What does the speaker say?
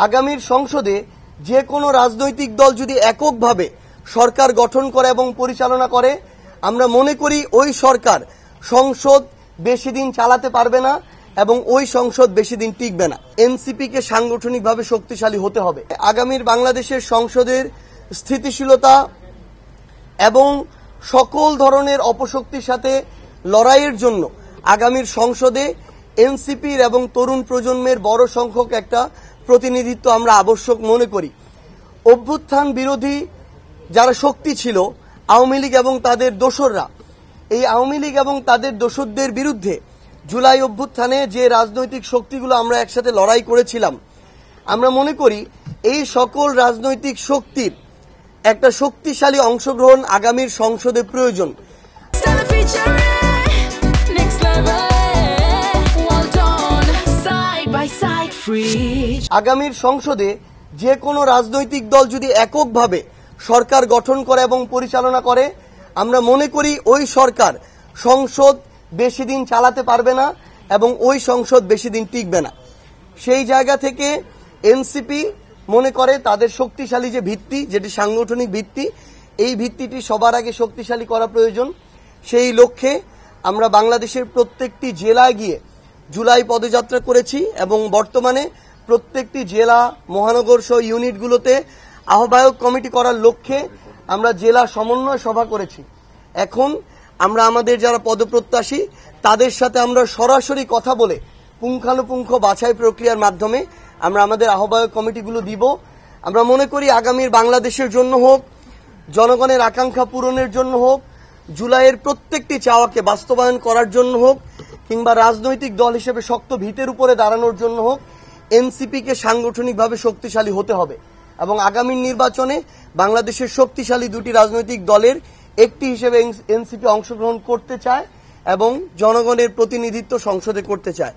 আগামীর সংসদে যে কোনো রাজনৈতিক দল যদি এককভাবে সরকার গঠন করে এবং পরিচালনা করে, আমরা মনে করি ওই সরকার সংসদ বেশি দিন চালাতে পারবে না এবং ওই সংসদ বেশি দিন টিকবে না। এনসিপিকে সাংগঠনিকভাবে শক্তিশালী হতে হবে। আগামীর বাংলাদেশের সংসদের স্থিতিশীলতা এবং সকল ধরনের অপশক্তির সাথে লড়াইয়ের জন্য আগামীর সংসদে এনসিপির এবং তরুণ প্রজন্মের বড় সংখ্যক একটা প্রতিনিধিত্ব আমরা আবশ্যক মনে করি। অভ্যুত্থান বিরোধী যারা শক্তি ছিল আওয়ামী লীগ এবং তাদের দোসররা, এই আওয়ামী লীগ এবং তাদের দোসরদের বিরুদ্ধে জুলাই অভ্যুত্থানে যে রাজনৈতিক শক্তিগুলো আমরা একসাথে লড়াই করেছিলাম, আমরা মনে করি এই সকল রাজনৈতিক শক্তির একটা শক্তিশালী অংশগ্রহণ আগামীর সংসদে প্রয়োজন। আগামীর সংসদে যে কোনো রাজনৈতিক দল যদি এককভাবে সরকার গঠন করে এবং পরিচালনা করে, আমরা মনে করি ওই সরকার সংসদ বেশি দিন চালাতে পারবে না এবং ওই সংসদ বেশি দিন টিকবে না। সেই জায়গা থেকে এনসিপি মনে করে তাদের শক্তিশালী যে ভিত্তি, যেটি সাংগঠনিক ভিত্তি, এই ভিত্তিটি সবার আগে শক্তিশালী করা প্রয়োজন। সেই লক্ষ্যে আমরা বাংলাদেশের প্রত্যেকটি জেলায় গিয়ে জুলাই পদযাত্রা করেছি এবং বর্তমানে প্রত্যেকটি জেলা মহানগর সহ ইউনিটগুলোতে আহ্বায়ক কমিটি করার লক্ষ্যে আমরা জেলা সমন্বয় সভা করেছি। এখন আমরা আমাদের যারা পদপ্রত্যাশী তাদের সাথে আমরা সরাসরি কথা বলে পুঙ্খানুপুঙ্খ বাছাই প্রক্রিয়ার মাধ্যমে আমরা আমাদের আহ্বায়ক কমিটিগুলো দিব। আমরা মনে করি আগামীর বাংলাদেশের জন্য হোক, জনগণের আকাঙ্ক্ষা পূরণের জন্য হোক, জুলাইয়ের প্রত্যেকটি চাওয়াকে বাস্তবায়ন করার জন্য হোক, কিংবা রাজনৈতিক দল হিসেবে শক্ত ভিতের উপরে দাঁড়ানোর জন্য হোক, এনসিপিকে সাংগঠনিকভাবে শক্তিশালী হতে হবে এবং আগামীর নির্বাচনে বাংলাদেশের শক্তিশালী দুটি রাজনৈতিক দলের একটি হিসেবে এনসিপি অংশগ্রহণ করতে চায় এবং জনগণের প্রতিনিধিত্ব সংসদে করতে চায়।